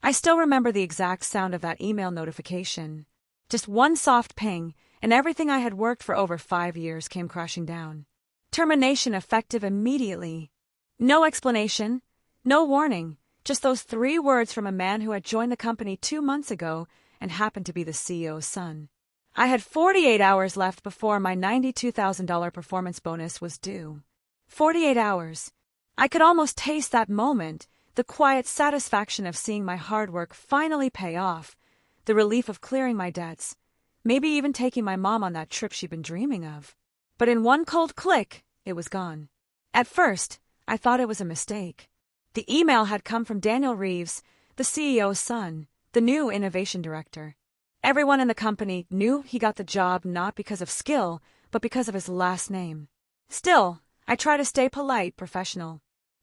I still remember the exact sound of that email notification. Just one soft ping, and everything I had worked for over 5 years came crashing down. Termination effective immediately. No explanation, no warning, just those 3 words from a man who had joined the company 2 months ago and happened to be the CEO's son. I had 48 hours left before my $92,000 performance bonus was due. 48 hours. I could almost taste that moment, the quiet satisfaction of seeing my hard work finally pay off, the relief of clearing my debts, maybe even taking my mom on that trip she'd been dreaming of. But in one cold click, it was gone. At first, I thought it was a mistake. The email had come from Daniel Reeves, the CEO's son, the new innovation director. Everyone in the company knew he got the job not because of skill, but because of his last name. Still, I tried to stay polite, professional.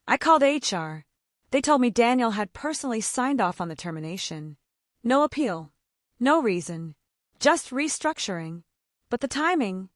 I called HR. They told me Daniel had personally signed off on the termination. No appeal. No reason. Just restructuring. But the timing.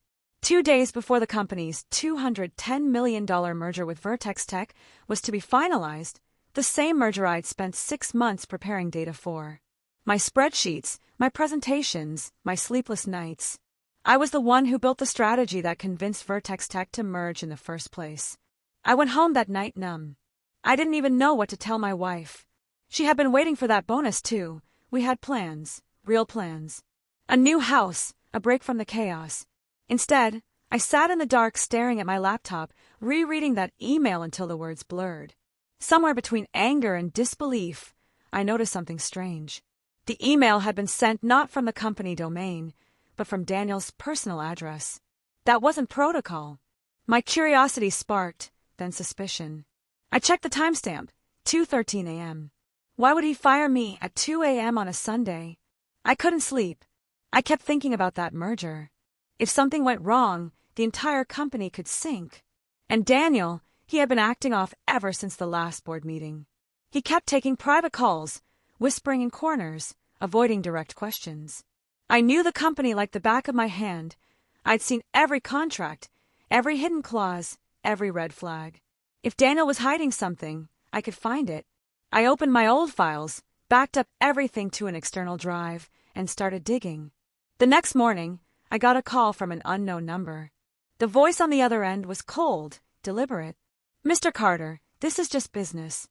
2 days before the company's $210 million merger with Vertex Tech was to be finalized, the same merger I'd spent 6 months preparing data for. My spreadsheets, my presentations, my sleepless nights. I was the one who built the strategy that convinced Vertex Tech to merge in the first place. I went home that night numb. I didn't even know what to tell my wife. She had been waiting for that bonus too. We had plans, real plans. A new house, a break from the chaos. Instead, I sat in the dark staring at my laptop, rereading that email until the words blurred. Somewhere between anger and disbelief, I noticed something strange. The email had been sent not from the company domain, but from Daniel's personal address. That wasn't protocol. My curiosity sparked, then suspicion. I checked the timestamp, 2:13 a.m. Why would he fire me at 2 a.m. on a Sunday? I couldn't sleep. I kept thinking about that merger. If something went wrong, the entire company could sink. And Daniel, he had been acting off ever since the last board meeting. He kept taking private calls, whispering in corners, avoiding direct questions. I knew the company like the back of my hand. I'd seen every contract, every hidden clause, every red flag. If Daniel was hiding something, I could find it. I opened my old files, backed up everything to an external drive, and started digging. The next morning, I got a call from an unknown number. The voice on the other end was cold, deliberate. "Mr. Carter, this is just business.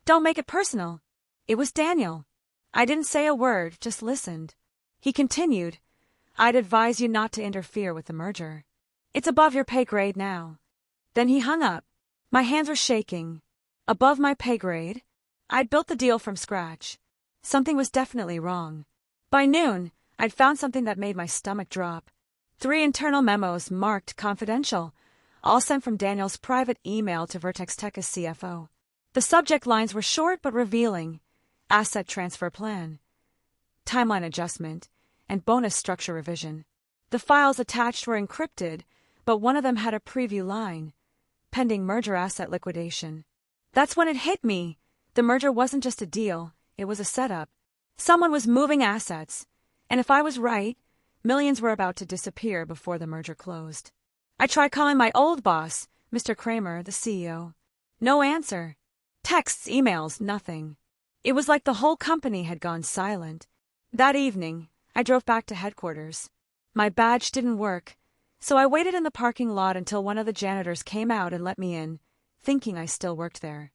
Don't make it personal." It was Daniel. I didn't say a word, just listened. He continued, "I'd advise you not to interfere with the merger. It's above your pay grade now." Then he hung up. My hands were shaking. Above my pay grade? I'd built the deal from scratch. Something was definitely wrong. By noon, I'd found something that made my stomach drop. 3 internal memos marked confidential, all sent from Daniel's private email to Vertex Tech's CFO. The subject lines were short but revealing: asset transfer plan, timeline adjustment, and bonus structure revision. The files attached were encrypted, but one of them had a preview line: pending merger asset liquidation. That's when it hit me. The merger wasn't just a deal, it was a setup. Someone was moving assets, and if I was right, millions were about to disappear before the merger closed. I tried calling my old boss, Mr. Kramer, the CEO. No answer. Texts, emails, nothing. It was like the whole company had gone silent. That evening, I drove back to headquarters. My badge didn't work, so I waited in the parking lot until one of the janitors came out and let me in, thinking I still worked there.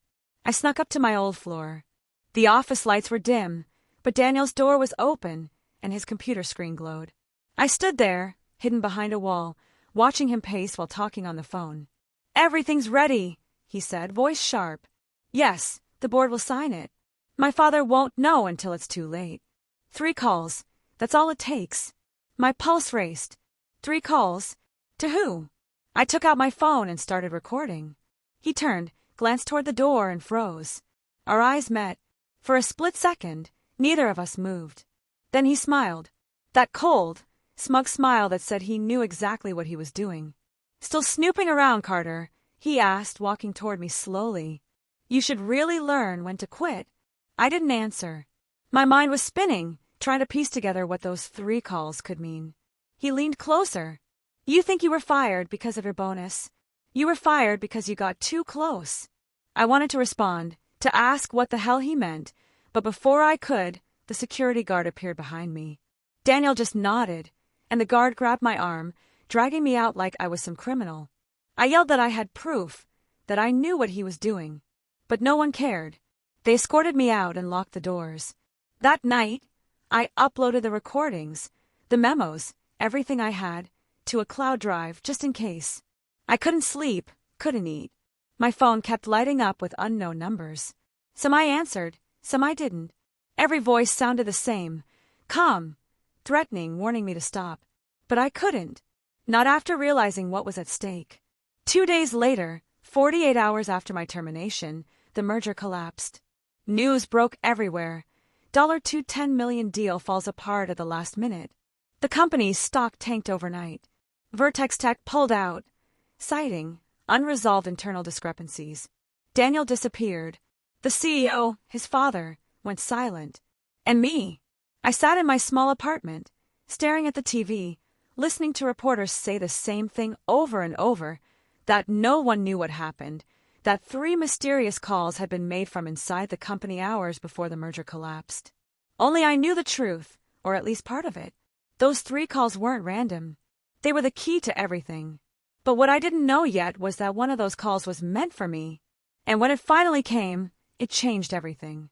I snuck up to my old floor. The office lights were dim, but Daniel's door was open, and his computer screen glowed. I stood there, hidden behind a wall, watching him pace while talking on the phone. "Everything's ready," he said, voice sharp. "Yes, the board will sign it. My father won't know until it's too late. 3 calls, that's all it takes." My pulse raced. 3 calls? To who? I took out my phone and started recording. He turned, glanced toward the door, and froze. Our eyes met. For a split second, neither of us moved. Then he smiled. That cold, smug smile that said he knew exactly what he was doing. "Still snooping around, Carter?" he asked, walking toward me slowly. "You should really learn when to quit." I didn't answer. My mind was spinning, trying to piece together what those 3 calls could mean. He leaned closer. "You think you were fired because of your bonus. You were fired because you got too close." I wanted to respond, to ask what the hell he meant, but before I could, the security guard appeared behind me. Daniel just nodded, and the guard grabbed my arm, dragging me out like I was some criminal. I yelled that I had proof, that I knew what he was doing. But no one cared. They escorted me out and locked the doors. That night, I uploaded the recordings, the memos, everything I had, to a cloud drive just in case. I couldn't sleep, couldn't eat. My phone kept lighting up with unknown numbers. Some I answered, some I didn't. Every voice sounded the same, calm, threatening, warning me to stop. But I couldn't, not after realizing what was at stake. 2 days later, 48 hours after my termination, the merger collapsed. News broke everywhere. $210 million deal falls apart at the last minute. The company's stock tanked overnight. Vertex Tech pulled out, citing unresolved internal discrepancies. Daniel disappeared. The CEO, his father, went silent. And me. I sat in my small apartment, staring at the TV, listening to reporters say the same thing over and over, that no one knew what happened, that 3 mysterious calls had been made from inside the company hours before the merger collapsed. Only I knew the truth, or at least part of it. Those 3 calls weren't random. They were the key to everything. But what I didn't know yet was that one of those calls was meant for me. And when it finally came, it changed everything.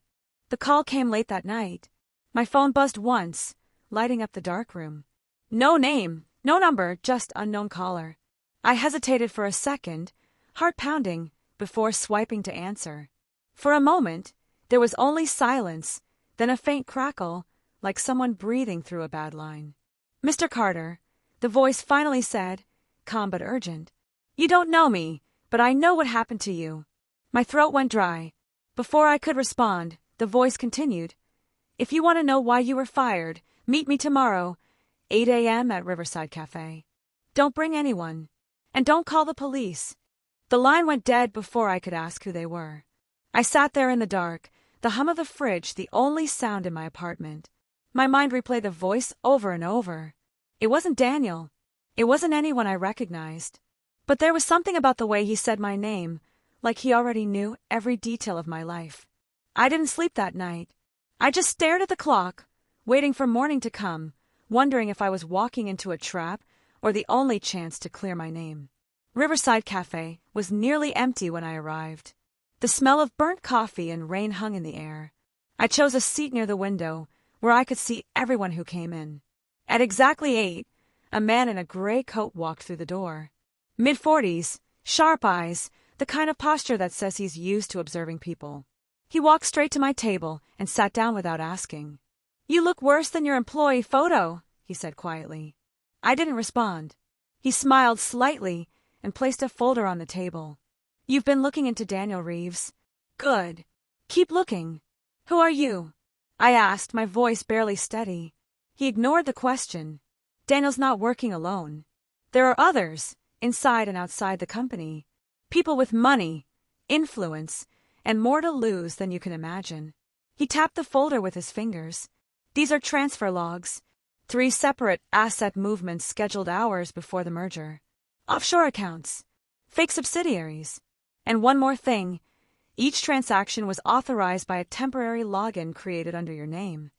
The call came late that night. My phone buzzed once, lighting up the darkroom. No name, no number, just unknown caller. I hesitated for a second, heart pounding, before swiping to answer. For a moment, there was only silence, then a faint crackle, like someone breathing through a bad line. "Mr. Carter," the voice finally said, calm but urgent. "You don't know me, but I know what happened to you." My throat went dry. Before I could respond, the voice continued, "If you want to know why you were fired, meet me tomorrow, 8 a.m. at Riverside Cafe. Don't bring anyone. And don't call the police." The line went dead before I could ask who they were. I sat there in the dark, the hum of the fridge the only sound in my apartment. My mind replayed the voice over and over. It wasn't Daniel. It wasn't anyone I recognized. But there was something about the way he said my name, like he already knew every detail of my life. I didn't sleep that night. I just stared at the clock, waiting for morning to come, wondering if I was walking into a trap or the only chance to clear my name. Riverside Cafe was nearly empty when I arrived. The smell of burnt coffee and rain hung in the air. I chose a seat near the window, where I could see everyone who came in. At exactly 8, a man in a gray coat walked through the door. Mid-40s, sharp eyes, the kind of posture that says he's used to observing people. He walked straight to my table and sat down without asking. "You look worse than your employee photo," he said quietly. I didn't respond. He smiled slightly and placed a folder on the table. "You've been looking into Daniel Reeves. Good. Keep looking. Who are you?" I asked, my voice barely steady. He ignored the question. "Daniel's not working alone. There are others, inside and outside the company. People with money, influence, and more to lose than you can imagine." He tapped the folder with his fingers. "These are transfer logs. 3 separate asset movements scheduled hours before the merger. Offshore accounts. Fake subsidiaries. And one more thing. Each transaction was authorized by a temporary login created under your name."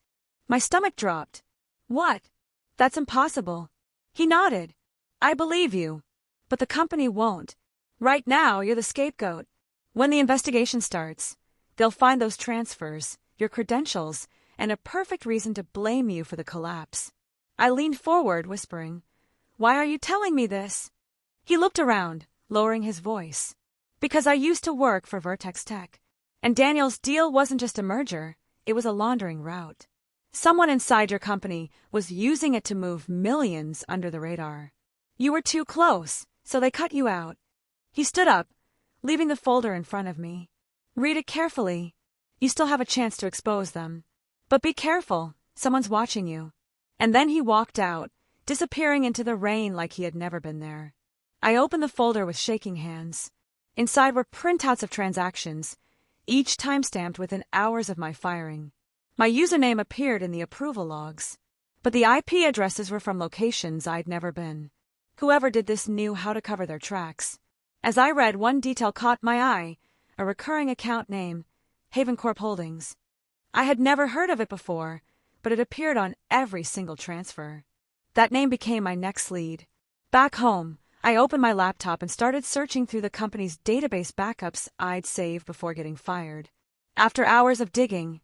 My stomach dropped. "What? That's impossible." He nodded. "I believe you. But the company won't. Right now, you're the scapegoat. When the investigation starts, they'll find those transfers, your credentials, and a perfect reason to blame you for the collapse." I leaned forward, whispering, "Why are you telling me this?" He looked around, lowering his voice. "Because I used to work for Vertex Tech, and Daniel's deal wasn't just a merger, it was a laundering route. Someone inside your company was using it to move millions under the radar. You were too close, so they cut you out." He stood up, leaving the folder in front of me. "Read it carefully. You still have a chance to expose them. But be careful, someone's watching you." And then he walked out, disappearing into the rain like he had never been there. I opened the folder with shaking hands. Inside were printouts of transactions, each timestamped within hours of my firing. My username appeared in the approval logs, but the IP addresses were from locations I'd never been. Whoever did this knew how to cover their tracks. As I read, one detail caught my eye, a recurring account name, Haven Corp Holdings. I had never heard of it before, but it appeared on every single transfer. That name became my next lead. Back home, I opened my laptop and started searching through the company's database backups I'd saved before getting fired. After hours of digging,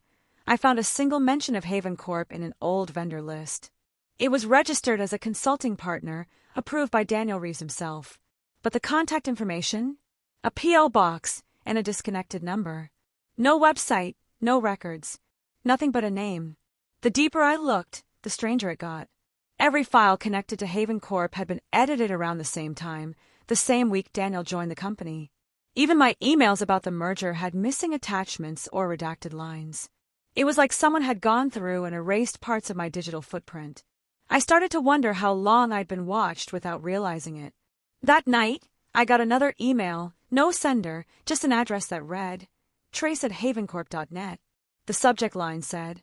I found a single mention of Haven Corp in an old vendor list. It was registered as a consulting partner, approved by Daniel Reeves himself. But the contact information? A P.O. box and a disconnected number. No website, no records. Nothing but a name. The deeper I looked, the stranger it got. Every file connected to Haven Corp had been edited around the same time, the same week Daniel joined the company. Even my emails about the merger had missing attachments or redacted lines. It was like someone had gone through and erased parts of my digital footprint. I started to wonder how long I'd been watched without realizing it. That night, I got another email, no sender, just an address that read, trace@havencorp.net. The subject line said,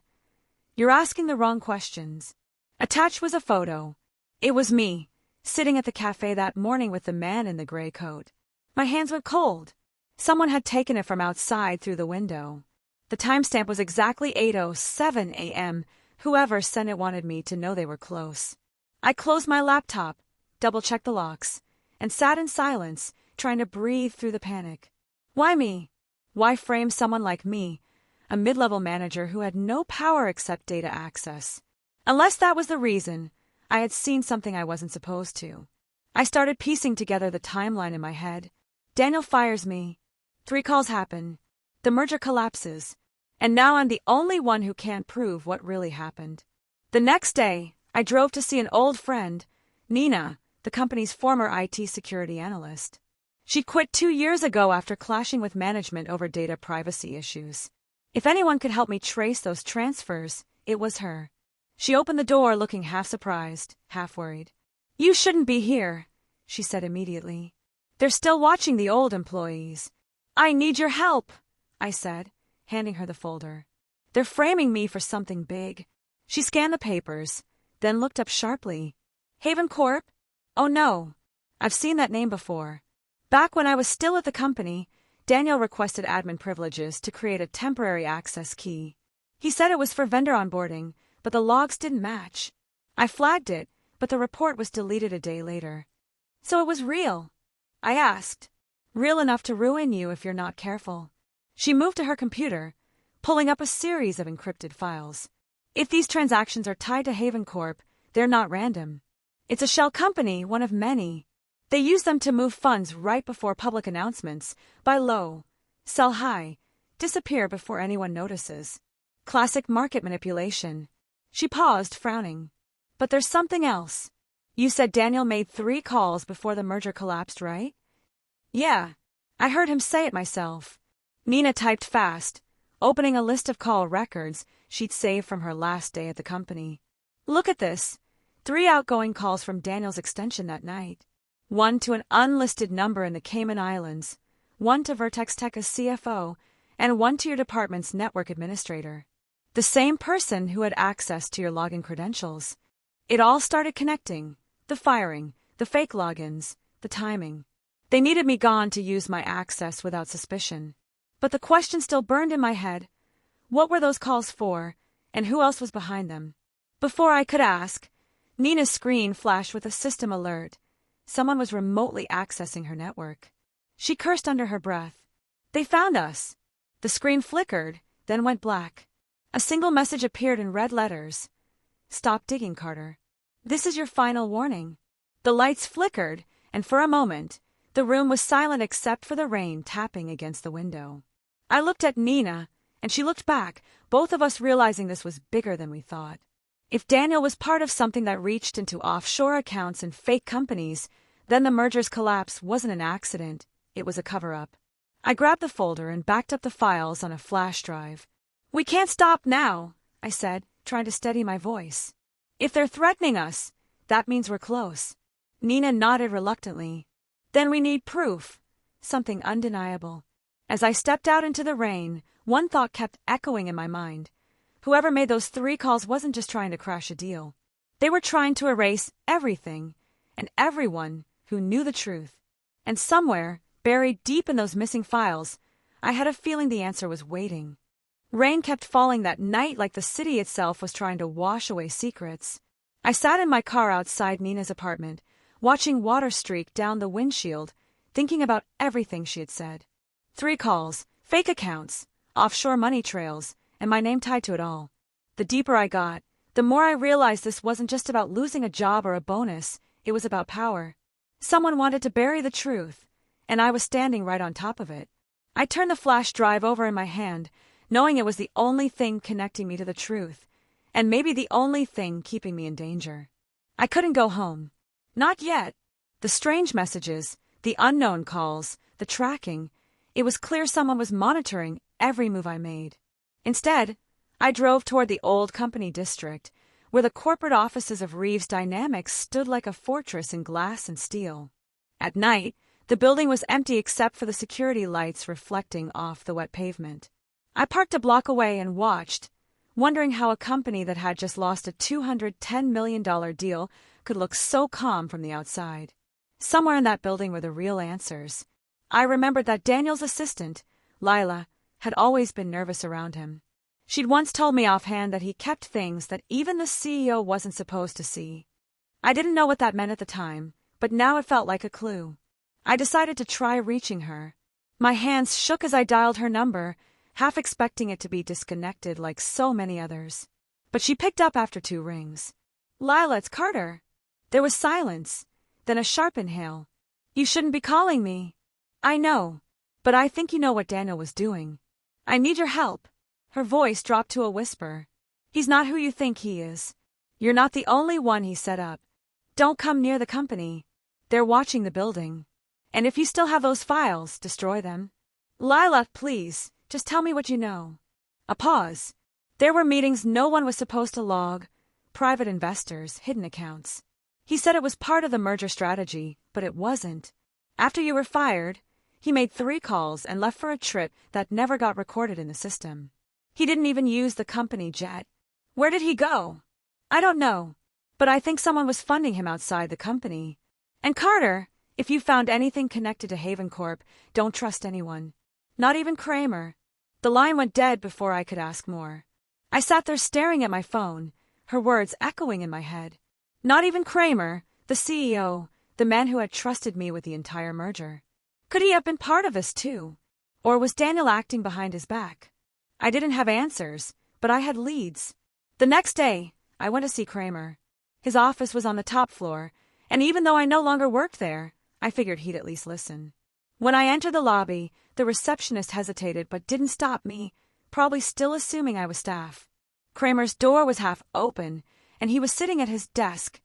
"You're asking the wrong questions." Attached was a photo. It was me, sitting at the cafe that morning with the man in the gray coat. My hands went cold. Someone had taken it from outside through the window. The timestamp was exactly 8:07 a.m. Whoever sent it wanted me to know they were close. I closed my laptop, double-checked the locks, and sat in silence, trying to breathe through the panic. Why me? Why frame someone like me, a mid-level manager who had no power except data access? Unless that was the reason, I had seen something I wasn't supposed to. I started piecing together the timeline in my head. Daniel fires me. 3 calls happen. The merger collapses. And now I'm the only one who can't prove what really happened. The next day, I drove to see an old friend, Nina, the company's former IT security analyst. She'd quit 2 years ago after clashing with management over data privacy issues. If anyone could help me trace those transfers, it was her. She opened the door looking half surprised, half worried. "You shouldn't be here," she said immediately. "They're still watching the old employees." "I need your help," I said, handing her the folder. "They're framing me for something big." She scanned the papers, then looked up sharply. "Haven Corp? Oh no, I've seen that name before. Back when I was still at the company, Daniel requested admin privileges to create a temporary access key. He said it was for vendor onboarding, but the logs didn't match. I flagged it, but the report was deleted a day later. "So it was real?" I asked. "Real enough to ruin you if you're not careful." She moved to her computer, pulling up a series of encrypted files. "If these transactions are tied to Haven Corp, they're not random. It's a shell company, one of many. They use them to move funds right before public announcements, buy low, sell high, disappear before anyone notices. Classic market manipulation." She paused, frowning. "But there's something else. You said Daniel made 3 calls before the merger collapsed, right?" "Yeah. I heard him say it myself." Nina typed fast, opening a list of call records she'd saved from her last day at the company. "Look at this. 3 outgoing calls from Daniel's extension that night. 1 to an unlisted number in the Cayman Islands, 1 to Vertex Tech CFO, and 1 to your department's network administrator. The same person who had access to your login credentials. It all started connecting. The firing, the fake logins, the timing. They needed me gone to use my access without suspicion. But the question still burned in my head. What were those calls for, and who else was behind them? Before I could ask, Nina's screen flashed with a system alert. Someone was remotely accessing her network. She cursed under her breath. "They found us." The screen flickered, then went black. A single message appeared in red letters. "Stop digging, Carter. This is your final warning." The lights flickered, and for a moment, the room was silent except for the rain tapping against the window. I looked at Nina, and she looked back, both of us realizing this was bigger than we thought. If Daniel was part of something that reached into offshore accounts and fake companies, then the merger's collapse wasn't an accident, it was a cover-up. I grabbed the folder and backed up the files on a flash drive. "We can't stop now," I said, trying to steady my voice. "If they're threatening us, that means we're close." Nina nodded reluctantly. "Then we need proof, something undeniable." As I stepped out into the rain, one thought kept echoing in my mind. Whoever made those 3 calls wasn't just trying to crash a deal. They were trying to erase everything and everyone who knew the truth. And somewhere, buried deep in those missing files, I had a feeling the answer was waiting. Rain kept falling that night like the city itself was trying to wash away secrets. I sat in my car outside Nina's apartment, watching water streak down the windshield, thinking about everything she had said. 3 calls, fake accounts, offshore money trails, and my name tied to it all. The deeper I got, the more I realized this wasn't just about losing a job or a bonus, it was about power. Someone wanted to bury the truth, and I was standing right on top of it. I turned the flash drive over in my hand, knowing it was the only thing connecting me to the truth, and maybe the only thing keeping me in danger. I couldn't go home. Not yet. The strange messages, the unknown calls, the tracking, it was clear someone was monitoring every move I made. Instead, I drove toward the old company district, where the corporate offices of Reeves Dynamics stood like a fortress in glass and steel. At night, the building was empty except for the security lights reflecting off the wet pavement. I parked a block away and watched, wondering how a company that had just lost a $210 million deal could look so calm from the outside. Somewhere in that building were the real answers. I remembered that Daniel's assistant, Lila, had always been nervous around him. She'd once told me offhand that he kept things that even the CEO wasn't supposed to see. I didn't know what that meant at the time, but now it felt like a clue. I decided to try reaching her. My hands shook as I dialed her number, half expecting it to be disconnected like so many others. But she picked up after 2 rings. "Lila, it's Carter." There was silence, then a sharp inhale. "You shouldn't be calling me." "I know, but I think you know what Daniel was doing. I need your help." Her voice dropped to a whisper. "He's not who you think he is. You're not the only one he set up. Don't come near the company. They're watching the building. And if you still have those files, destroy them. Lila, please. Just tell me what you know." A pause. There were meetings no one was supposed to log, private investors, hidden accounts. He said it was part of the merger strategy, but it wasn't. After you were fired, he made 3 calls and left for a trip that never got recorded in the system. He didn't even use the company jet. Where did he go? I don't know, but I think someone was funding him outside the company. And Carter, if you found anything connected to Haven Corp, don't trust anyone. Not even Kramer. The line went dead before I could ask more. I sat there staring at my phone, her words echoing in my head. Not even Kramer, the CEO, the man who had trusted me with the entire merger. Could he have been part of this too? Or was Daniel acting behind his back? I didn't have answers, but I had leads. The next day, I went to see Kramer. His office was on the top floor, and even though I no longer worked there, I figured he'd at least listen. When I entered the lobby, the receptionist hesitated but didn't stop me, probably still assuming I was staff. Kramer's door was half open, and he was sitting at his desk,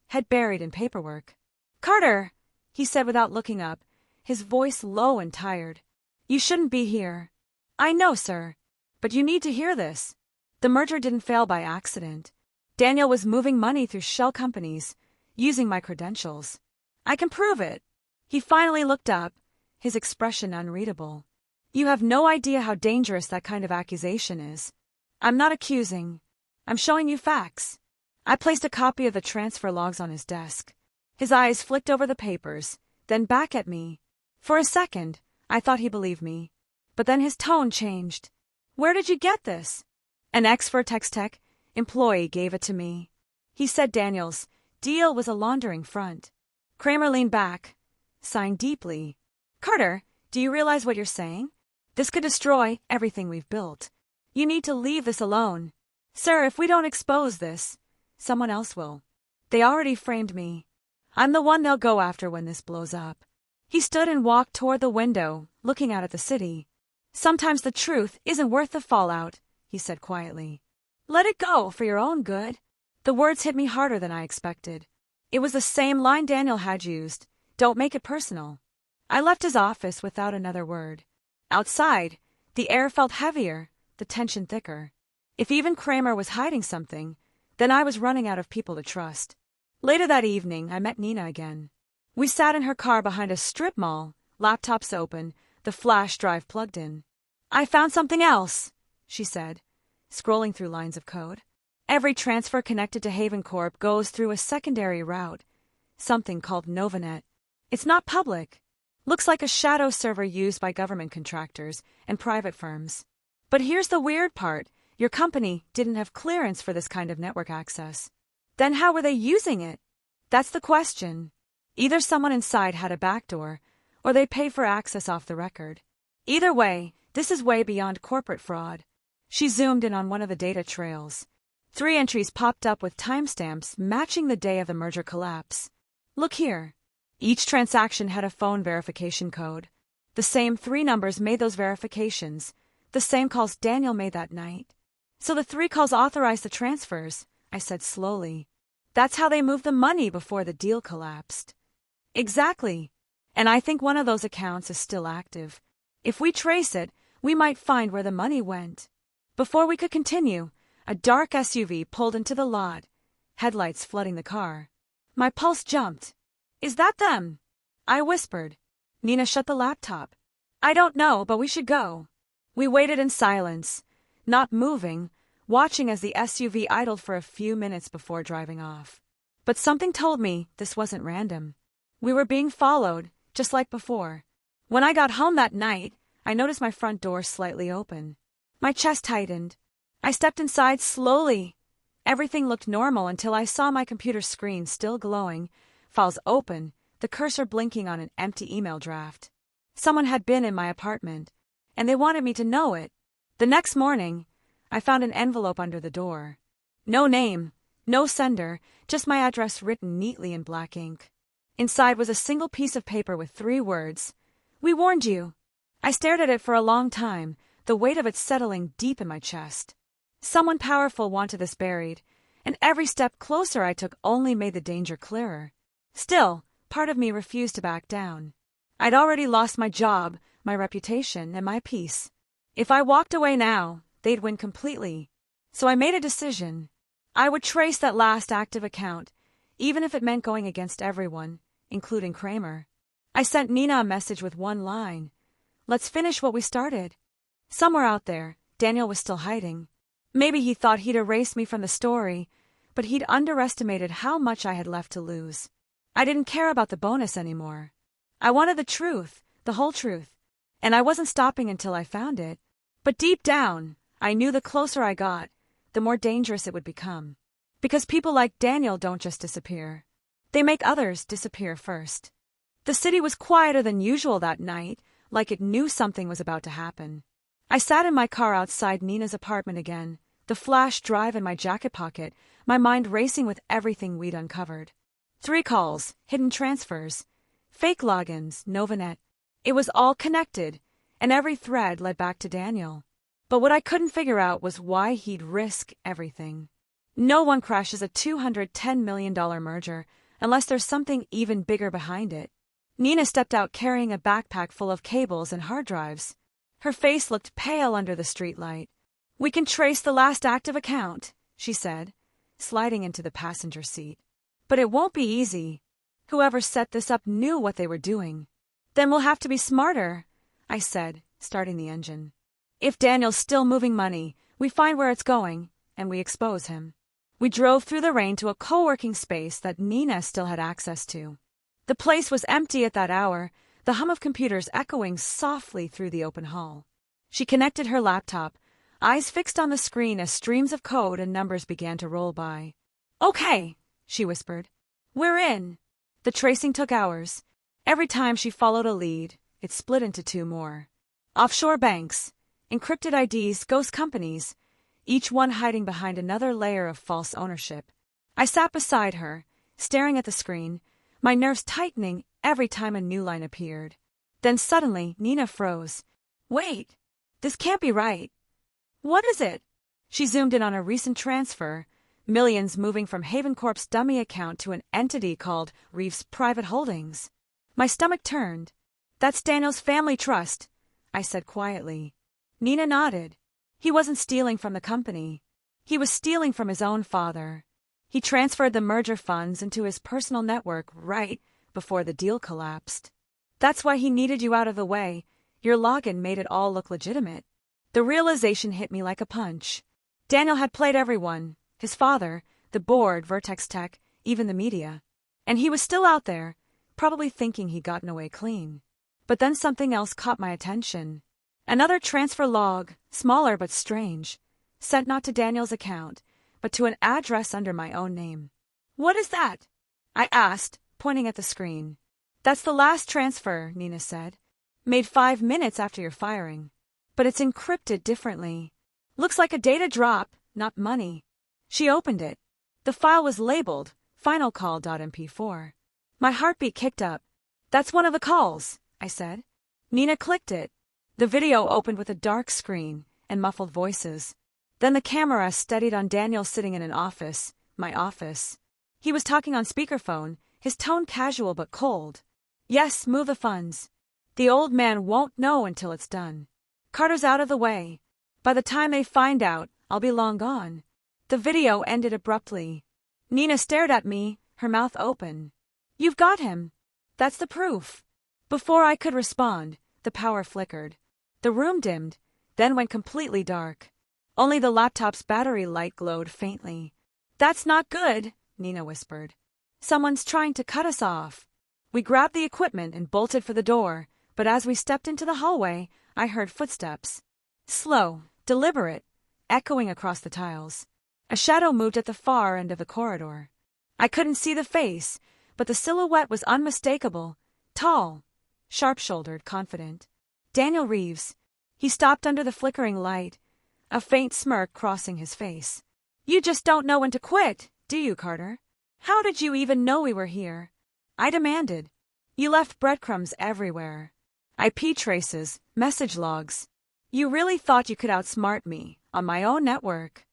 head buried in paperwork. "Carter," he said without looking up, his voice low and tired. "You shouldn't be here." "I know, sir. But you need to hear this. The merger didn't fail by accident. Daniel was moving money through shell companies, using my credentials. I can prove it." He finally looked up, his expression unreadable. "You have no idea how dangerous that kind of accusation is. I'm not accusing. I'm showing you facts." I placed a copy of the transfer logs on his desk. His eyes flicked over the papers, then back at me. For a second, I thought he believed me. But then his tone changed. "Where did you get this?" "An ex-Vertex Tech employee gave it to me." He said Daniel's deal was a laundering front. Kramer leaned back, sighing deeply. "Carter, do you realize what you're saying? This could destroy everything we've built. You need to leave this alone. Sir, if we don't expose this, someone else will. They already framed me. I'm the one they'll go after when this blows up." He stood and walked toward the window, looking out at the city. "Sometimes the truth isn't worth the fallout," he said quietly. "Let it go for your own good." The words hit me harder than I expected. It was the same line Daniel had used. Don't make it personal. I left his office without another word. Outside, the air felt heavier, the tension thicker. If even Kramer was hiding something, then I was running out of people to trust. Later that evening, I met Nina again. We sat in her car behind a strip mall, laptops open, the flash drive plugged in. "I found something else," she said, scrolling through lines of code. "Every transfer connected to Haven Corp goes through a secondary route, something called Novanet. It's not public. Looks like a shadow server used by government contractors and private firms. But here's the weird part. Your company didn't have clearance for this kind of network access. Then how were they using it? That's the question. Either someone inside had a backdoor, or they paid for access off the record. Either way, this is way beyond corporate fraud. She zoomed in on one of the data trails. 3 entries popped up with timestamps matching the day of the merger collapse. Look here. Each transaction had a phone verification code. The same 3 numbers made those verifications. The same calls Daniel made that night. So the 3 calls authorized the transfers, I said slowly. That's how they moved the money before the deal collapsed. Exactly. And I think one of those accounts is still active. If we trace it, we might find where the money went. Before we could continue, a dark SUV pulled into the lot, headlights flooding the car. My pulse jumped. Is that them? I whispered. Nina shut the laptop. I don't know, but we should go. We waited in silence, not moving, watching as the SUV idled for a few minutes before driving off. But something told me this wasn't random. We were being followed, just like before. When I got home that night, I noticed my front door slightly open. My chest tightened. I stepped inside slowly. Everything looked normal until I saw my computer screen still glowing, files open, the cursor blinking on an empty email draft. Someone had been in my apartment, and they wanted me to know it. The next morning, I found an envelope under the door. No name, no sender, just my address written neatly in black ink. Inside was a single piece of paper with 3 words. We warned you. I stared at it for a long time, the weight of it settling deep in my chest. Someone powerful wanted this buried, and every step closer I took only made the danger clearer. Still, part of me refused to back down. I'd already lost my job, my reputation, and my peace. If I walked away now, they'd win completely. So I made a decision. I would trace that last active account, even if it meant going against everyone, including Kramer. I sent Nina a message with one line. Let's finish what we started. Somewhere out there, Daniel was still hiding. Maybe he thought he'd erased me from the story, but he'd underestimated how much I had left to lose. I didn't care about the bonus anymore. I wanted the truth, the whole truth, and I wasn't stopping until I found it. But deep down, I knew the closer I got, the more dangerous it would become. Because people like Daniel don't just disappear. They make others disappear first. The city was quieter than usual that night, like it knew something was about to happen. I sat in my car outside Nina's apartment again, the flash drive in my jacket pocket, my mind racing with everything we'd uncovered. 3 calls, hidden transfers, fake logins, Novanet. It was all connected, and every thread led back to Daniel. But what I couldn't figure out was why he'd risk everything. No one crashes a $210 million merger unless there's something even bigger behind it. Nina stepped out carrying a backpack full of cables and hard drives. Her face looked pale under the streetlight. We can trace the last active account, she said, sliding into the passenger seat. But it won't be easy. Whoever set this up knew what they were doing. Then we'll have to be smarter, I said, starting the engine. If Daniel's still moving money, we find where it's going, and we expose him. We drove through the rain to a co-working space that Nina still had access to. The place was empty at that hour, the hum of computers echoing softly through the open hall. She connected her laptop, eyes fixed on the screen as streams of code and numbers began to roll by. Okay, she whispered. We're in. The tracing took hours. Every time she followed a lead, it split into 2 more. Offshore banks, encrypted IDs, ghost companies, each one hiding behind another layer of false ownership. I sat beside her, staring at the screen, my nerves tightening every time a new line appeared. Then suddenly, Nina froze. Wait, this can't be right. What is it? She zoomed in on a recent transfer, millions moving from Haven Corp's dummy account to an entity called Reeves Private Holdings. My stomach turned. That's Daniel's family trust, I said quietly. Nina nodded. He wasn't stealing from the company. He was stealing from his own father. He transferred the merger funds into his personal network right before the deal collapsed. That's why he needed you out of the way. Your login made it all look legitimate. The realization hit me like a punch. Daniel had played everyone, his father, the board, Vertex Tech, even the media. And he was still out there, probably thinking he'd gotten away clean. But then something else caught my attention. Another transfer log, smaller but strange, sent not to Daniel's account, but to an address under my own name. "What is that?" I asked, pointing at the screen. "That's the last transfer," Nina said. "Made 5 minutes after your firing. But it's encrypted differently. Looks like a data drop, not money." She opened it. The file was labeled finalcall.mp4. My heartbeat kicked up. "That's one of the calls," I said. Nina clicked it. The video opened with a dark screen and muffled voices. Then the camera steadied on Daniel sitting in an office, my office. He was talking on speakerphone, his tone casual but cold. "Yes, move the funds. The old man won't know until it's done. Carter's out of the way. By the time they find out, I'll be long gone." The video ended abruptly. Nina stared at me, her mouth open. "You've got him. That's the proof." Before I could respond, the power flickered. The room dimmed, then went completely dark. Only the laptop's battery light glowed faintly. "That's not good," Nina whispered. "Someone's trying to cut us off." We grabbed the equipment and bolted for the door, but as we stepped into the hallway, I heard footsteps. Slow, deliberate, echoing across the tiles. A shadow moved at the far end of the corridor. I couldn't see the face, but the silhouette was unmistakable, tall, sharp-shouldered, confident. Daniel Reeves. He stopped under the flickering light, a faint smirk crossing his face. "You just don't know when to quit, do you, Carter? How did you even know we were here?" I demanded. "You left breadcrumbs everywhere. IP traces, message logs. You really thought you could outsmart me, on my own network."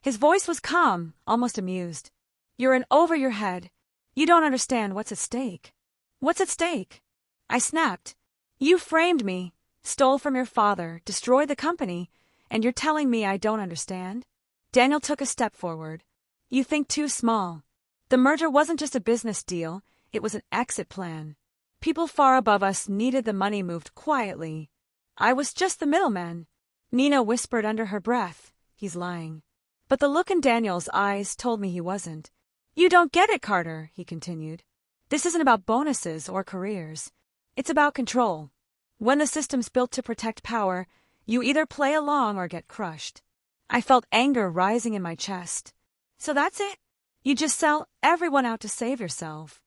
His voice was calm, almost amused. "You're in over your head. You don't understand what's at stake." "What's at stake?" I snapped. "You framed me, stole from your father, destroyed the company, and you're telling me I don't understand?" Daniel took a step forward. "You think too small. The merger wasn't just a business deal, it was an exit plan. People far above us needed the money moved quietly. I was just the middleman." Nina whispered under her breath, "He's lying." But the look in Daniel's eyes told me he wasn't. "You don't get it, Carter," he continued. "This isn't about bonuses or careers. It's about control. When the system's built to protect power, you either play along or get crushed." I felt anger rising in my chest. "So that's it? You just sell everyone out to save yourself?"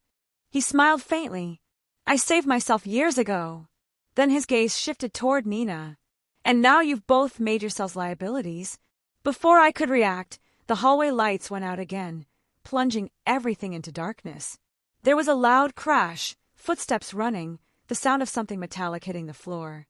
He smiled faintly. "I saved myself years ago." Then his gaze shifted toward Nina. "And now you've both made yourselves liabilities." Before I could react, the hallway lights went out again, plunging everything into darkness. There was a loud crash, footsteps running, the sound of something metallic hitting the floor.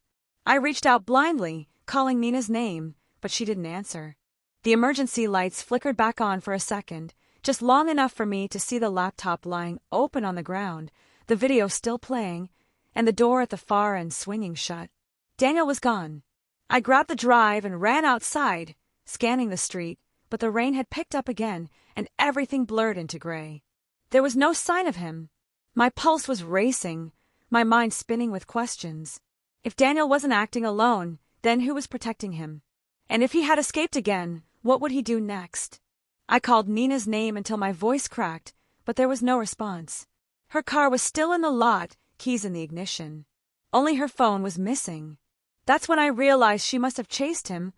I reached out blindly, calling Nina's name, but she didn't answer. The emergency lights flickered back on for a second, just long enough for me to see the laptop lying open on the ground, the video still playing, and the door at the far end swinging shut. Daniel was gone. I grabbed the drive and ran outside, scanning the street, but the rain had picked up again, and everything blurred into gray. There was no sign of him. My pulse was racing, my mind spinning with questions. If Daniel wasn't acting alone, then who was protecting him? And if he had escaped again, what would he do next? I called Nina's name until my voice cracked, but there was no response. Her car was still in the lot, keys in the ignition. Only her phone was missing. That's when I realized she must have chased him,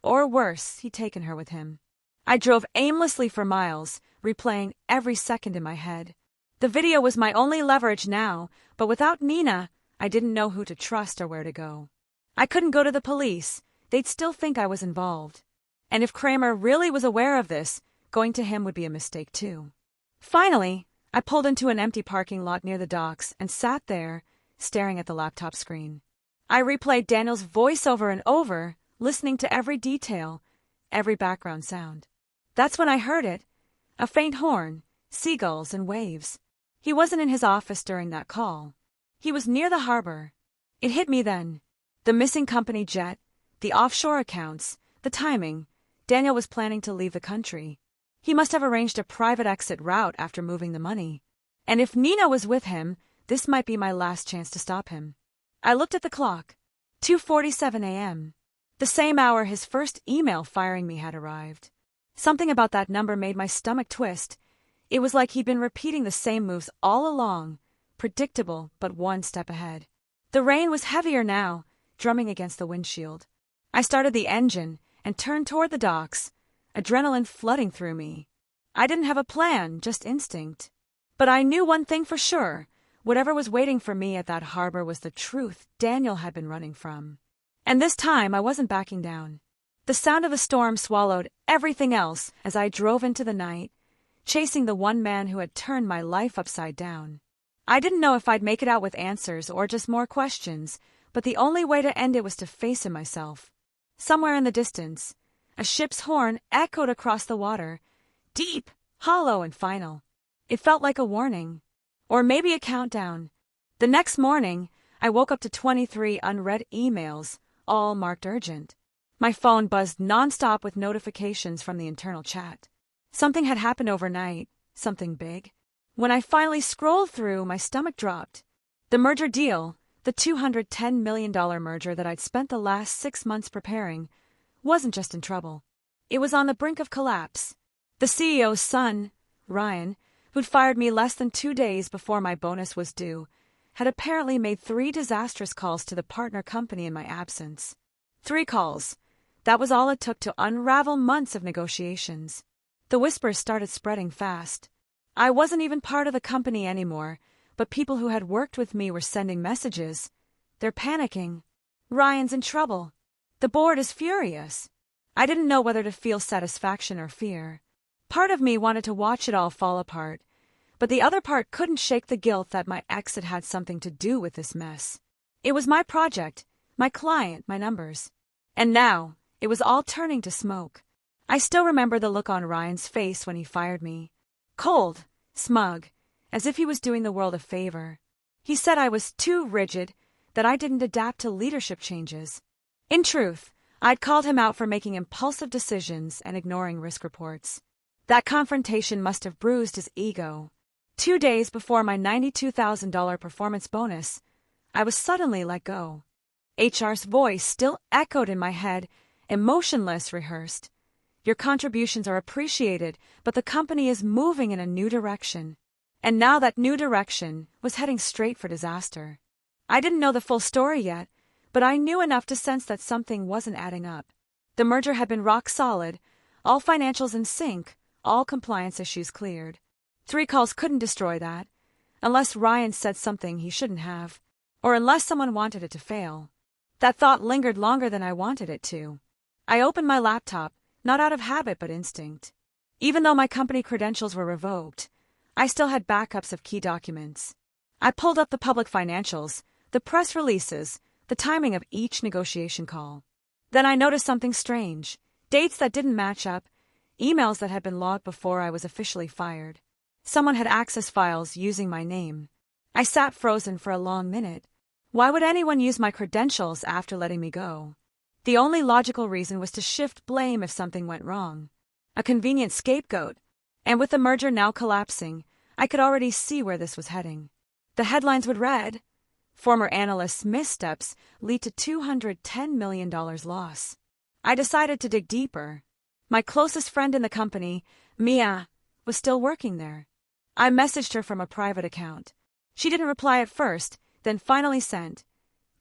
or worse, he'd taken her with him. I drove aimlessly for miles, replaying every second in my head. The video was my only leverage now, but without Nina, I didn't know who to trust or where to go. I couldn't go to the police. They'd still think I was involved. And if Kramer really was aware of this, going to him would be a mistake too. Finally, I pulled into an empty parking lot near the docks and sat there, staring at the laptop screen. I replayed Daniel's voice over and over, listening to every detail, every background sound. That's when I heard it. A faint horn, seagulls and waves. He wasn't in his office during that call. He was near the harbor. It hit me then. The missing company jet, the offshore accounts, the timing. Daniel was planning to leave the country. He must have arranged a private exit route after moving the money. And if Nina was with him, this might be my last chance to stop him. I looked at the clock. 2:47 a.m. The same hour his first email firing me had arrived. Something about that number made my stomach twist. It was like he'd been repeating the same moves all along, predictable but one step ahead. The rain was heavier now, drumming against the windshield. I started the engine and turned toward the docks, adrenaline flooding through me. I didn't have a plan, just instinct. But I knew one thing for sure. Whatever was waiting for me at that harbor was the truth Daniel had been running from. And this time I wasn't backing down. The sound of the storm swallowed everything else as I drove into the night, chasing the one man who had turned my life upside down. I didn't know if I'd make it out with answers or just more questions, but the only way to end it was to face him myself. Somewhere in the distance, a ship's horn echoed across the water, deep, hollow, and final. It felt like a warning. Or maybe a countdown. The next morning, I woke up to 23 unread emails, all marked urgent. My phone buzzed nonstop with notifications from the internal chat. Something had happened overnight, something big. When I finally scrolled through, my stomach dropped. The merger deal, the $210 million merger that I'd spent the last 6 months preparing, wasn't just in trouble. It was on the brink of collapse. The CEO's son, Ryan, who'd fired me less than 2 days before my bonus was due, had apparently made 3 disastrous calls to the partner company in my absence. 3 calls. That was all it took to unravel months of negotiations. The whispers started spreading fast. I wasn't even part of the company anymore, but people who had worked with me were sending messages. They're panicking. Ryan's in trouble. The board is furious. I didn't know whether to feel satisfaction or fear. Part of me wanted to watch it all fall apart, but the other part couldn't shake the guilt that my ex had had something to do with this mess. It was my project, my client, my numbers. And now, it was all turning to smoke. I still remember the look on Ryan's face when he fired me. Cold, smug, as if he was doing the world a favor. He said I was too rigid, that I didn't adapt to leadership changes. In truth, I'd called him out for making impulsive decisions and ignoring risk reports. That confrontation must have bruised his ego. 2 days before my $92,000 performance bonus, I was suddenly let go. HR's voice still echoed in my head, emotionless, rehearsed. Your contributions are appreciated, but the company is moving in a new direction. And now that new direction was heading straight for disaster. I didn't know the full story yet, but I knew enough to sense that something wasn't adding up. The merger had been rock solid, all financials in sync, all compliance issues cleared. 3 calls couldn't destroy that, unless Ryan said something he shouldn't have, or unless someone wanted it to fail. That thought lingered longer than I wanted it to. I opened my laptop, not out of habit but instinct. Even though my company credentials were revoked, I still had backups of key documents. I pulled up the public financials, the press releases, the timing of each negotiation call. Then I noticed something strange. Dates that didn't match up, emails that had been logged before I was officially fired. Someone had accessed files using my name. I sat frozen for a long minute. Why would anyone use my credentials after letting me go? The only logical reason was to shift blame if something went wrong. A convenient scapegoat. And with the merger now collapsing, I could already see where this was heading. The headlines would read, "Former analyst's missteps lead to $210 million loss." I decided to dig deeper. My closest friend in the company, Mia, was still working there. I messaged her from a private account. She didn't reply at first, then finally sent,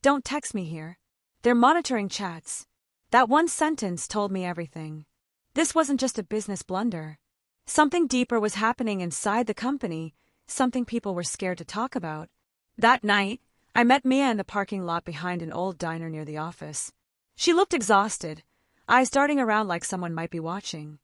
"Don't text me here. They're monitoring chats." That one sentence told me everything. This wasn't just a business blunder. Something deeper was happening inside the company, something people were scared to talk about. That night, I met Mia in the parking lot behind an old diner near the office. She looked exhausted, eyes darting around like someone might be watching.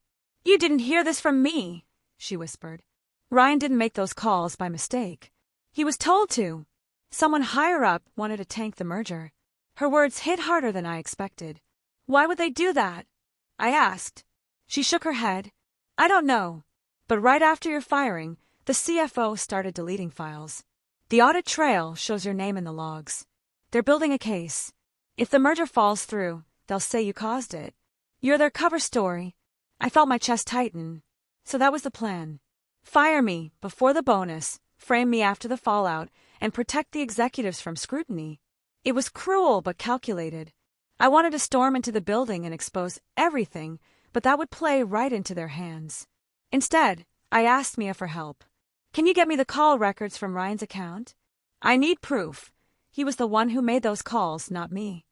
"You didn't hear this from me," she whispered. Ryan didn't make those calls by mistake. He was told to. Someone higher up wanted to tank the merger. Her words hit harder than I expected. "Why would they do that?" I asked. She shook her head. "I don't know. But right after your firing, the CFO started deleting files. The audit trail shows your name in the logs. They're building a case. If the merger falls through, they'll say you caused it. You're their cover story." I felt my chest tighten. So that was the plan. Fire me before the bonus, frame me after the fallout, and protect the executives from scrutiny. It was cruel but calculated. I wanted to storm into the building and expose everything, but that would play right into their hands. Instead, I asked Mia for help. "Can you get me the call records from Ryan's account? I need proof. He was the one who made those calls, not me."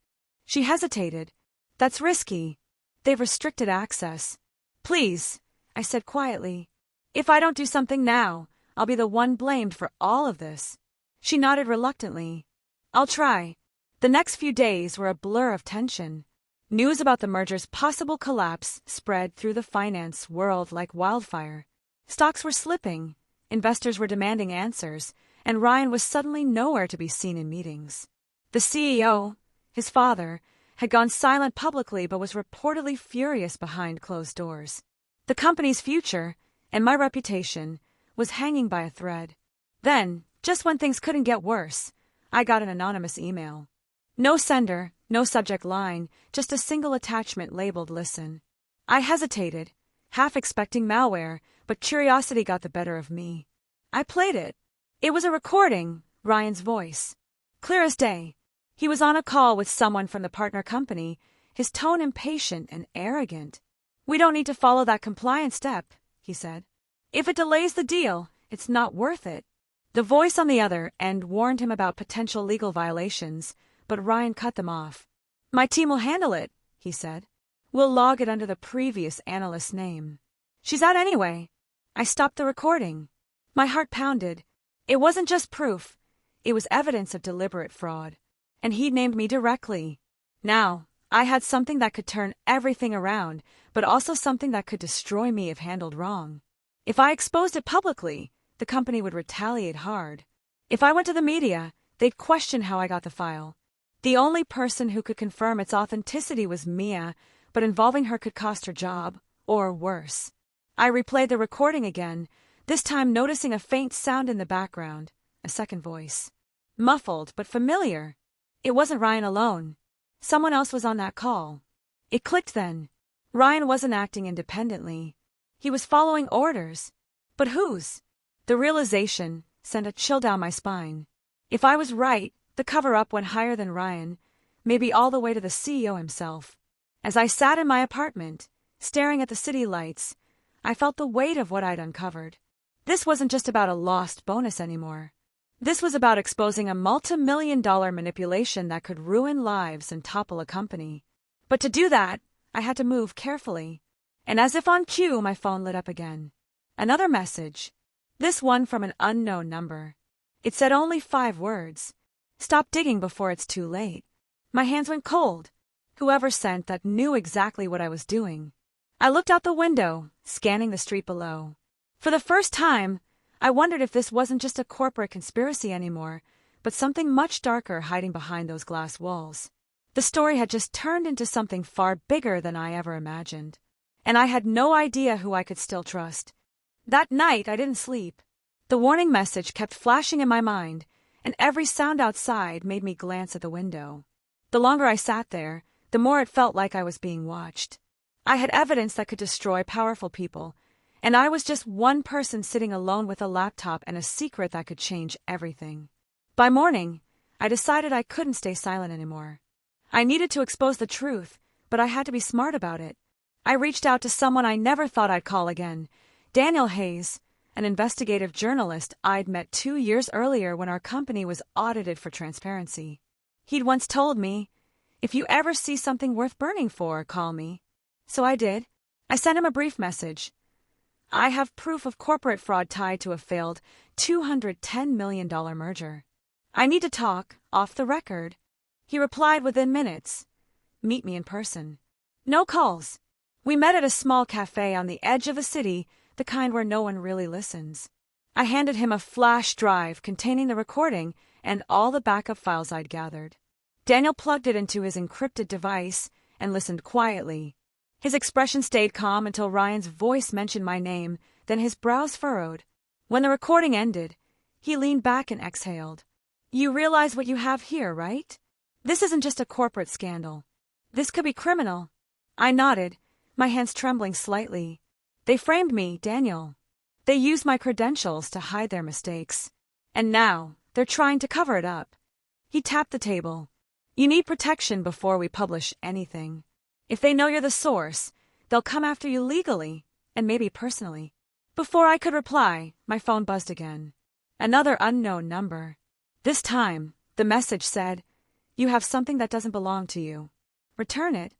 She hesitated. That's risky. They've restricted access. Please, I said quietly. If I don't do something now, I'll be the one blamed for all of this. She nodded reluctantly. I'll try. The next few days were a blur of tension. News about the merger's possible collapse spread through the finance world like wildfire. Stocks were slipping, investors were demanding answers, and Ryan was suddenly nowhere to be seen in meetings. The CEO, his father, had gone silent publicly but was reportedly furious behind closed doors. The company's future, and my reputation, was hanging by a thread. Then, just when things couldn't get worse, I got an anonymous email. No sender, no subject line, just a single attachment labeled Listen. I hesitated, half expecting malware, but curiosity got the better of me. I played it. It was a recording, Ryan's voice. Clear as day. He was on a call with someone from the partner company, his tone impatient and arrogant. We don't need to follow that compliance step, he said. If it delays the deal, it's not worth it. The voice on the other end warned him about potential legal violations, but Ryan cut them off. My team will handle it, he said. We'll log it under the previous analyst's name. She's out anyway. I stopped the recording. My heart pounded. It wasn't just proof. It was evidence of deliberate fraud. And he'd named me directly. Now, I had something that could turn everything around, but also something that could destroy me if handled wrong. If I exposed it publicly, the company would retaliate hard. If I went to the media, they'd question how I got the file. The only person who could confirm its authenticity was Mia, but involving her could cost her job, or worse. I replayed the recording again, this time noticing a faint sound in the background, a second voice. Muffled, but familiar. It wasn't Ryan alone. Someone else was on that call. It clicked then. Ryan wasn't acting independently. He was following orders. But whose? The realization sent a chill down my spine. If I was right, the cover-up went higher than Ryan, maybe all the way to the CEO himself. As I sat in my apartment, staring at the city lights, I felt the weight of what I'd uncovered. This wasn't just about a lost bonus anymore. This was about exposing a multi-million-dollar manipulation that could ruin lives and topple a company. But to do that, I had to move carefully. And as if on cue, my phone lit up again. Another message. This one from an unknown number. It said only 5 words. Stop digging before it's too late. My hands went cold. Whoever sent that knew exactly what I was doing. I looked out the window, scanning the street below. For the first time, I wondered if this wasn't just a corporate conspiracy anymore, but something much darker hiding behind those glass walls. The story had just turned into something far bigger than I ever imagined. And I had no idea who I could still trust. That night, I didn't sleep. The warning message kept flashing in my mind, and every sound outside made me glance at the window. The longer I sat there, the more it felt like I was being watched. I had evidence that could destroy powerful people, and I was just one person sitting alone with a laptop and a secret that could change everything. By morning, I decided I couldn't stay silent anymore. I needed to expose the truth, but I had to be smart about it. I reached out to someone I never thought I'd call again, Daniel Hayes, an investigative journalist I'd met 2 years earlier when our company was audited for transparency. He'd once told me, "If you ever see something worth burning for, call me." So I did. I sent him a brief message. I have proof of corporate fraud tied to a failed $210 million merger. I need to talk, off the record. He replied within minutes. Meet me in person. No calls. We met at a small cafe on the edge of the city, the kind where no one really listens. I handed him a flash drive containing the recording and all the backup files I'd gathered. Daniel plugged it into his encrypted device and listened quietly. His expression stayed calm until Ryan's voice mentioned my name, then his brows furrowed. When the recording ended, he leaned back and exhaled. You realize what you have here, right? This isn't just a corporate scandal. This could be criminal. I nodded, my hands trembling slightly. They framed me, Daniel. They used my credentials to hide their mistakes. And now, they're trying to cover it up. He tapped the table. You need protection before we publish anything. If they know you're the source, they'll come after you legally, and maybe personally. Before I could reply, my phone buzzed again. Another unknown number. This time, the message said, You have something that doesn't belong to you. Return it,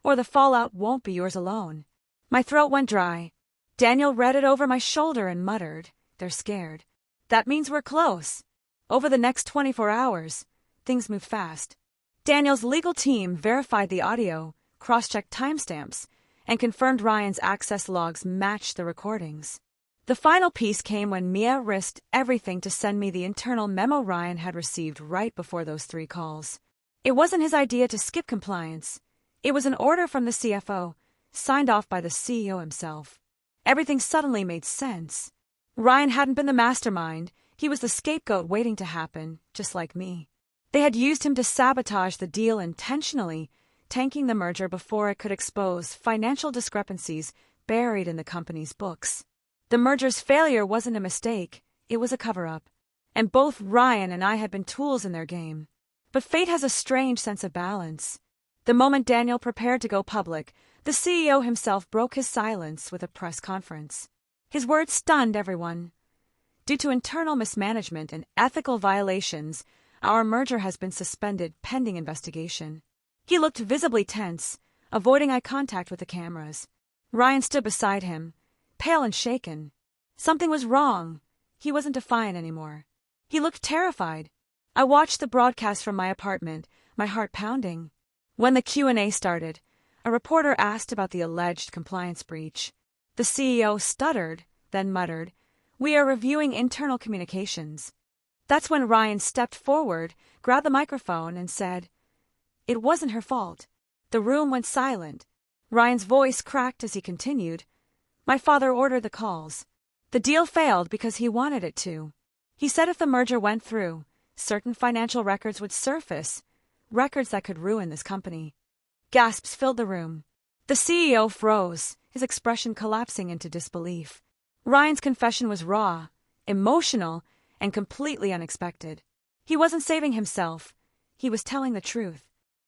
or the fallout won't be yours alone. My throat went dry. Daniel read it over my shoulder and muttered, "They're scared. That means we're close." Over the next 24 hours, things moved fast. Daniel's legal team verified the audio, cross-checked timestamps, and confirmed Ryan's access logs matched the recordings. The final piece came when Mia risked everything to send me the internal memo Ryan had received right before those 3 calls. It wasn't his idea to skip compliance. It was an order from the CFO, signed off by the CEO himself. Everything suddenly made sense. Ryan hadn't been the mastermind. He was the scapegoat waiting to happen, just like me. They had used him to sabotage the deal intentionally, tanking the merger before it could expose financial discrepancies buried in the company's books. The merger's failure wasn't a mistake, it was a cover-up. And both Ryan and I had been tools in their game. But fate has a strange sense of balance. The moment Daniel prepared to go public, the CEO himself broke his silence with a press conference. His words stunned everyone. Due to internal mismanagement and ethical violations, our merger has been suspended pending investigation. He looked visibly tense, avoiding eye contact with the cameras. Ryan stood beside him, pale and shaken. Something was wrong. He wasn't defiant anymore. He looked terrified. I watched the broadcast from my apartment, my heart pounding. When the Q&A started, a reporter asked about the alleged compliance breach. The CEO stuttered, then muttered, "We are reviewing internal communications." That's when Ryan stepped forward, grabbed the microphone, and said, "It wasn't her fault." The room went silent. Ryan's voice cracked as he continued, "My father ordered the calls. The deal failed because he wanted it to. He said if the merger went through, certain financial records would surface, records that could ruin this company." Gasps filled the room. The CEO froze, his expression collapsing into disbelief. Ryan's confession was raw, emotional, and completely unexpected. He wasn't saving himself. He was telling the truth.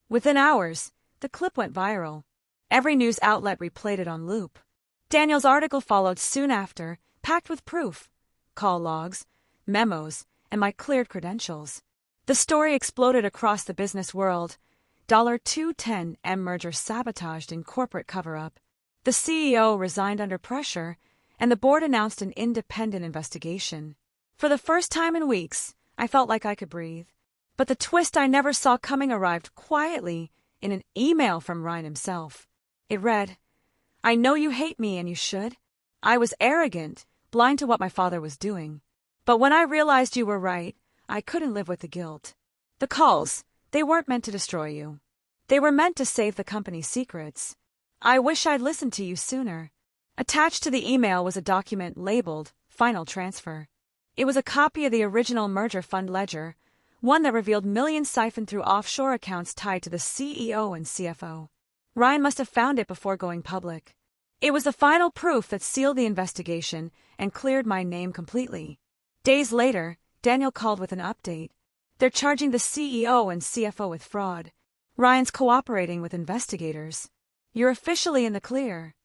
Within hours, the clip went viral. Every news outlet replayed it on loop. Daniel's article followed soon after, packed with proof, call logs, memos, and my cleared credentials. The story exploded across the business world. $210M merger sabotaged in corporate cover-up. The CEO resigned under pressure, and the board announced an independent investigation. For the first time in weeks, I felt like I could breathe. But the twist I never saw coming arrived quietly in an email from Ryan himself. It read, "I know you hate me and you should. I was arrogant, blind to what my father was doing. But when I realized you were right, I couldn't live with the guilt. The calls, they weren't meant to destroy you. They were meant to save the company's secrets. I wish I'd listened to you sooner." Attached to the email was a document labeled Final Transfer. It was a copy of the original merger fund ledger, one that revealed millions siphoned through offshore accounts tied to the CEO and CFO. Ryan must have found it before going public. It was the final proof that sealed the investigation and cleared my name completely. Days later, Daniel called with an update. They're charging the CEO and CFO with fraud. Ryan's cooperating with investigators. "You're officially in the clear."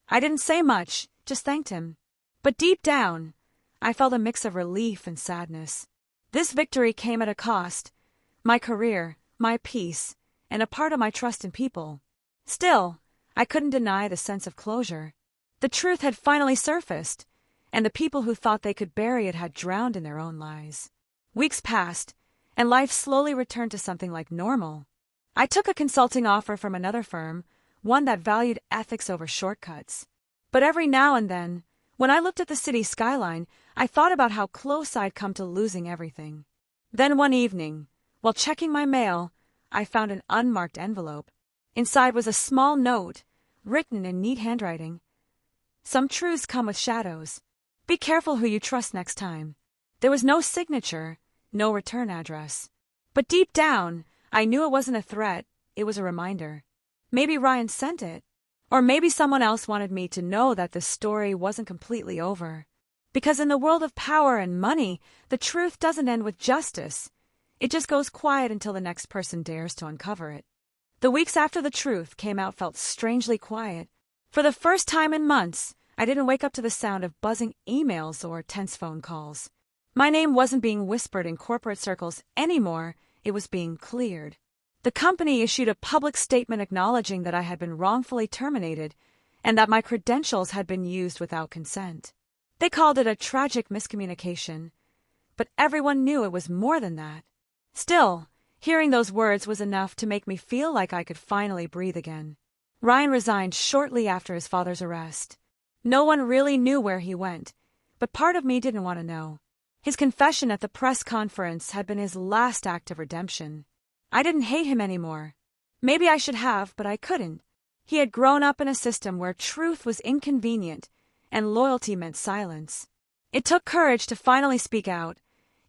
I didn't say much, just thanked him. But deep down, I felt a mix of relief and sadness. This victory came at a cost: my career, my peace, and a part of my trust in people. Still, I couldn't deny the sense of closure. The truth had finally surfaced, and the people who thought they could bury it had drowned in their own lies. Weeks passed, and life slowly returned to something like normal. I took a consulting offer from another firm, one that valued ethics over shortcuts. But every now and then, when I looked at the city skyline, I thought about how close I'd come to losing everything. Then one evening, while checking my mail, I found an unmarked envelope. Inside was a small note, written in neat handwriting. "Some truths come with shadows. Be careful who you trust next time." There was no signature, no return address. But deep down, I knew it wasn't a threat, it was a reminder. Maybe Ryan sent it. Or maybe someone else wanted me to know that the story wasn't completely over. Because in the world of power and money, the truth doesn't end with justice. It just goes quiet until the next person dares to uncover it. The weeks after the truth came out felt strangely quiet. For the first time in months, I didn't wake up to the sound of buzzing emails or tense phone calls. My name wasn't being whispered in corporate circles anymore, it was being cleared. The company issued a public statement acknowledging that I had been wrongfully terminated and that my credentials had been used without consent. They called it a tragic miscommunication, but everyone knew it was more than that. Still, hearing those words was enough to make me feel like I could finally breathe again. Ryan resigned shortly after his father's arrest. No one really knew where he went, but part of me didn't want to know. His confession at the press conference had been his last act of redemption. I didn't hate him anymore. Maybe I should have, but I couldn't. He had grown up in a system where truth was inconvenient and loyalty meant silence. It took courage to finally speak out,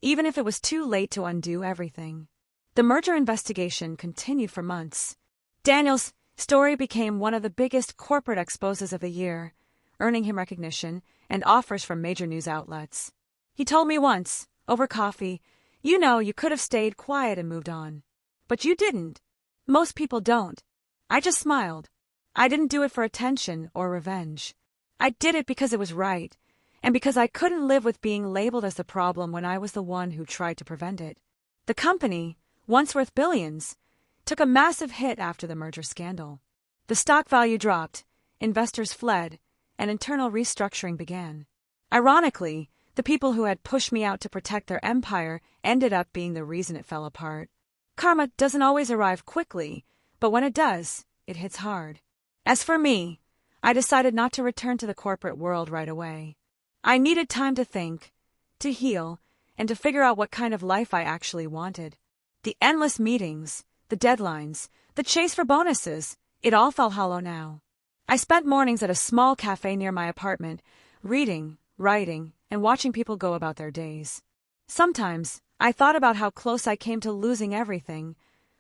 even if it was too late to undo everything. The merger investigation continued for months. Daniel's story became one of the biggest corporate exposes of the year, earning him recognition and offers from major news outlets. He told me once, over coffee, "You know, you could have stayed quiet and moved on. But you didn't. Most people don't." I just smiled. I didn't do it for attention or revenge. I did it because it was right, and because I couldn't live with being labeled as the problem when I was the one who tried to prevent it. The company, once worth billions, took a massive hit after the merger scandal. The stock value dropped, investors fled, and internal restructuring began. Ironically, the people who had pushed me out to protect their empire ended up being the reason it fell apart. Karma doesn't always arrive quickly, but when it does, it hits hard. As for me, I decided not to return to the corporate world right away. I needed time to think, to heal, and to figure out what kind of life I actually wanted. The endless meetings, the deadlines, the chase for bonuses, it all felt hollow now. I spent mornings at a small cafe near my apartment, reading, writing, and watching people go about their days. Sometimes, I thought about how close I came to losing everything: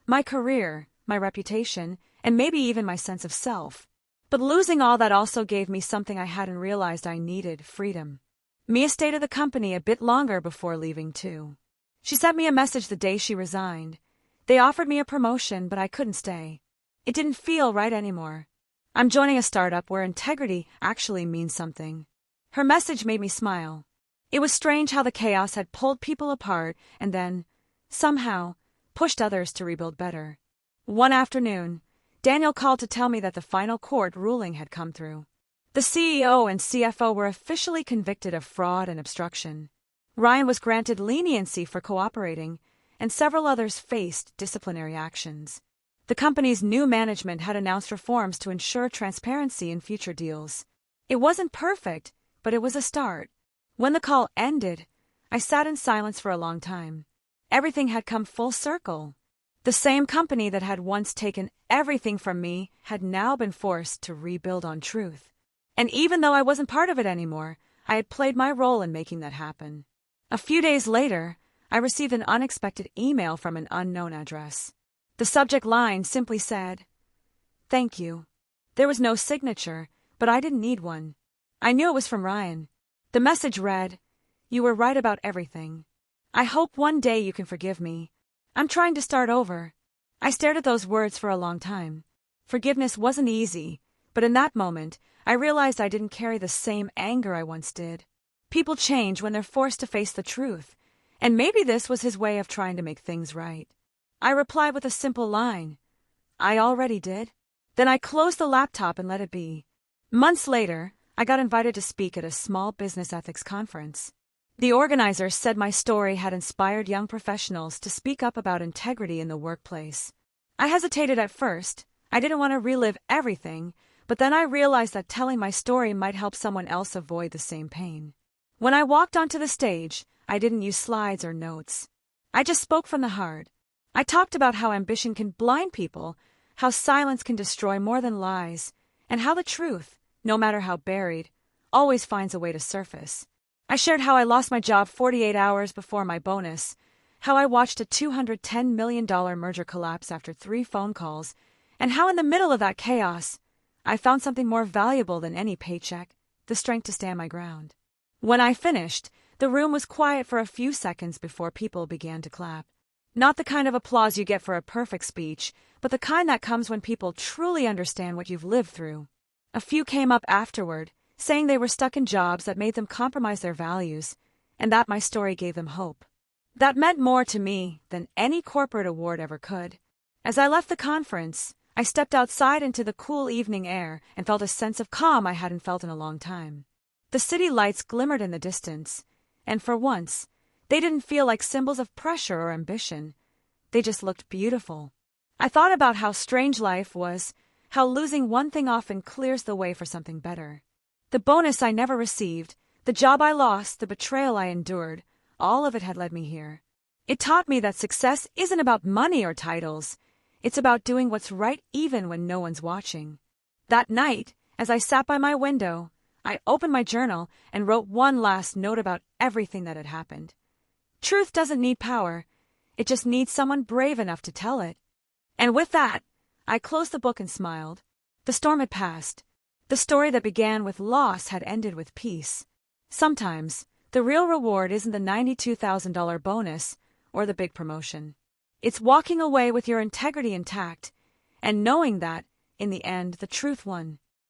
my career, my reputation, and maybe even my sense of self. But losing all that also gave me something I hadn't realized I needed: freedom. Mia stayed at the company a bit longer before leaving, too. She sent me a message the day she resigned. They offered me a promotion, but I couldn't stay. It didn't feel right anymore. I'm joining a startup where integrity actually means something. Her message made me smile. It was strange how the chaos had pulled people apart and then, somehow, pushed others to rebuild better. One afternoon, Daniel called to tell me that the final court ruling had come through. The CEO and CFO were officially convicted of fraud and obstruction. Ryan was granted leniency for cooperating, and several others faced disciplinary actions. The company's new management had announced reforms to ensure transparency in future deals. It wasn't perfect, but it was a start. When the call ended, I sat in silence for a long time. Everything had come full circle. The same company that had once taken everything from me had now been forced to rebuild on truth. And even though I wasn't part of it anymore, I had played my role in making that happen. A few days later, I received an unexpected email from an unknown address. The subject line simply said, "Thank you." There was no signature, but I didn't need one. I knew it was from Ryan. The message read, "You were right about everything. I hope one day you can forgive me. I'm trying to start over." I stared at those words for a long time. Forgiveness wasn't easy, but in that moment, I realized I didn't carry the same anger I once did. People change when they're forced to face the truth, and maybe this was his way of trying to make things right. I replied with a simple line, "I already did." Then I closed the laptop and let it be. Months later, I got invited to speak at a small business ethics conference. The organizers said my story had inspired young professionals to speak up about integrity in the workplace. I hesitated at first. I didn't want to relive everything, but then I realized that telling my story might help someone else avoid the same pain. When I walked onto the stage, I didn't use slides or notes. I just spoke from the heart. I talked about how ambition can blind people, how silence can destroy more than lies, and how the truth, no matter how buried, always finds a way to surface. I shared how I lost my job 48 hours before my bonus, how I watched a $210 million merger collapse after 3 phone calls, and how in the middle of that chaos, I found something more valuable than any paycheck: the strength to stand my ground. When I finished, the room was quiet for a few seconds before people began to clap. Not the kind of applause you get for a perfect speech, but the kind that comes when people truly understand what you've lived through. A few came up afterward, saying they were stuck in jobs that made them compromise their values, and that my story gave them hope. That meant more to me than any corporate award ever could. As I left the conference, I stepped outside into the cool evening air and felt a sense of calm I hadn't felt in a long time. The city lights glimmered in the distance, and for once, they didn't feel like symbols of pressure or ambition. They just looked beautiful. I thought about how strange life was, how losing one thing often clears the way for something better. The bonus I never received, the job I lost, the betrayal I endured, all of it had led me here. It taught me that success isn't about money or titles. It's about doing what's right even when no one's watching. That night, as I sat by my window, I opened my journal and wrote one last note about everything that had happened. Truth doesn't need power. It just needs someone brave enough to tell it. And with that, I closed the book and smiled. The storm had passed. The story that began with loss had ended with peace. Sometimes, the real reward isn't the $92,000 bonus or the big promotion. It's walking away with your integrity intact and knowing that, in the end, the truth won.